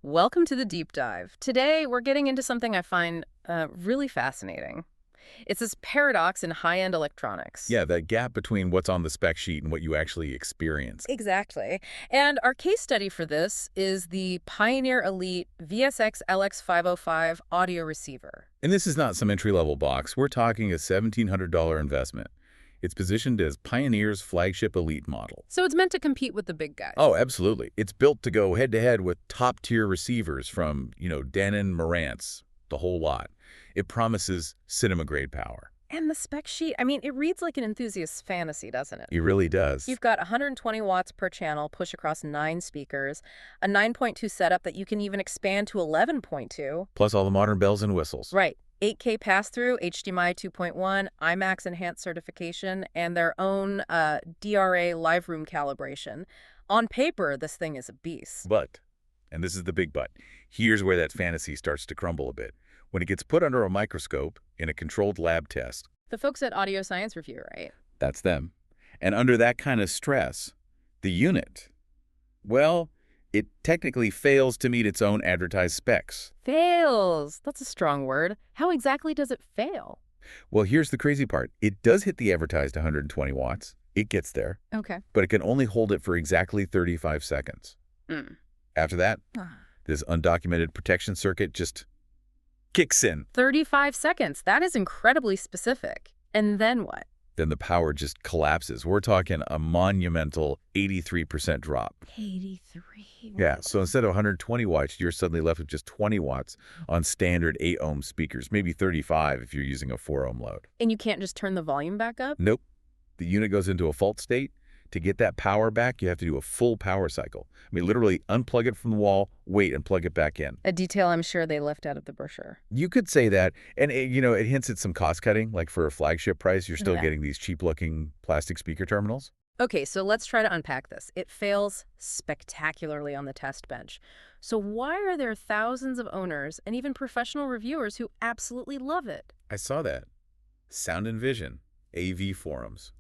Welcome to the deep dive. Today, we're getting into something I find really fascinating. It's this paradox in high-end electronics. Yeah, that gap between what's on the spec sheet and what you actually experience. Exactly. And our case study for this is the Pioneer Elite VSX-LX505 audio receiver. And this is not some entry-level box. We're talking a $1,700 investment. It's positioned as Pioneer's flagship elite model. So it's meant to compete with the big guys. Oh, absolutely. It's built to go head-to-head with top-tier receivers from, Denon, Marantz, the whole lot. It promises cinema-grade power. And the spec sheet, I mean, it reads like an enthusiast's fantasy, doesn't it? It really does. You've got 120 watts per channel, push across 9 speakers, a 9.2 setup that you can even expand to 11.2. Plus all the modern bells and whistles. Right. 8K pass-through, HDMI 2.1, IMAX enhanced certification, and their own DRA live room calibration. On paper, this thing is a beast. But, and this is the big but, here's where that fantasy starts to crumble a bit. When it gets put under a microscope in a controlled lab test, The folks at Audio Science Review, right? that's them. And under that kind of stress, the unit, well, it technically fails to meet its own advertised specs. Fails. That's a strong word. How exactly does it fail? Well, here's the crazy part. It does hit the advertised 120 watts. It gets there, Okay. but it can only hold it for exactly 35 seconds. Mm. After that, this undocumented protection circuit just kicks in. 35 seconds. That is incredibly specific. And then what? Then the power just collapses. We're talking a monumental 83% drop. 83. Yeah, so instead of 120 watts, you're suddenly left with just 20 watts on standard 8-ohm speakers, maybe 35 if you're using a 4-ohm load. And you can't just turn the volume back up? Nope. The unit goes into a fault state. To get that power back, you have to do a full power cycle. I mean, literally unplug it from the wall, wait, and plug it back in. A detail I'm sure they left out of the brochure. You could say that, and it hints at some cost cutting. Like for a flagship price, you're still Yeah. getting these cheap-looking plastic speaker terminals. Okay, so let's try to unpack this. It fails spectacularly on the test bench. So why are there thousands of owners and even professional reviewers who absolutely love it? I saw that. Sound and Vision, AV forums.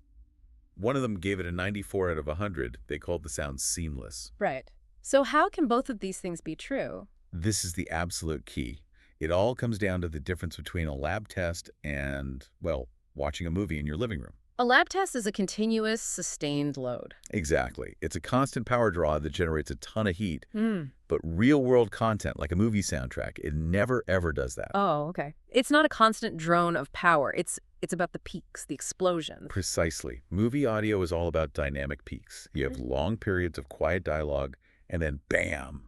One of them gave it a 94 out of 100. They called the sound seamless. Right. So how can both of these things be true? This is the absolute key. It all comes down to the difference between a lab test and, well, watching a movie in your living room. A lab test is a continuous, sustained load. Exactly. It's a constant power draw that generates a ton of heat. Hmm. But real-world content, like a movie soundtrack, it never, ever does that. Oh, okay. It's not a constant drone of power. It's about the peaks, the explosions. Precisely. Movie audio is all about dynamic peaks. You have long periods of quiet dialogue, and then bam,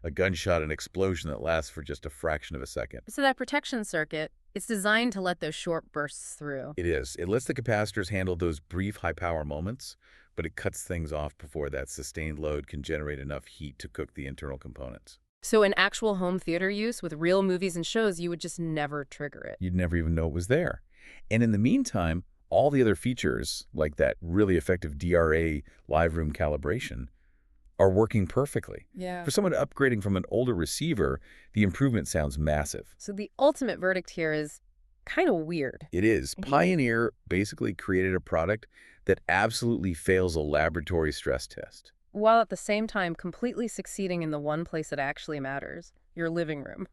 a gunshot, an explosion that lasts for just a fraction of a second. So that protection circuit, it's designed to let those short bursts through. It is. It lets the capacitors handle those brief high-power moments, but it cuts things off before that sustained load can generate enough heat to cook the internal components. So in actual home theater use with real movies and shows, you would just never trigger it. You'd never even know it was there. And in the meantime, all the other features, like that really effective DRA live room calibration, are working perfectly. Yeah. For someone upgrading from an older receiver, the improvement sounds massive. So the ultimate verdict here is kind of weird. It is. Pioneer basically created a product that absolutely fails a laboratory stress test. While at the same time completely succeeding in the one place that actually matters, your living room.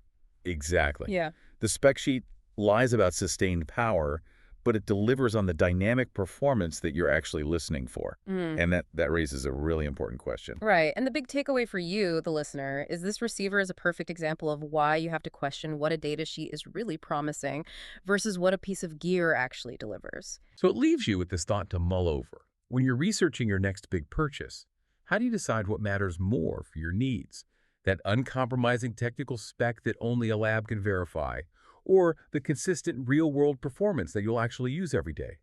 Exactly. Yeah. The spec sheet lies about sustained power, but it delivers on the dynamic performance that you're actually listening for. And that raises a really important question. Right. And the big takeaway for you, the listener, is this receiver is a perfect example of why you have to question what a data sheet is really promising versus what a piece of gear actually delivers. So it leaves you with this thought to mull over. When you're researching your next big purchase, how do you decide what matters more for your needs? That uncompromising technical spec that only a lab can verify, or the consistent real-world performance that you'll actually use every day?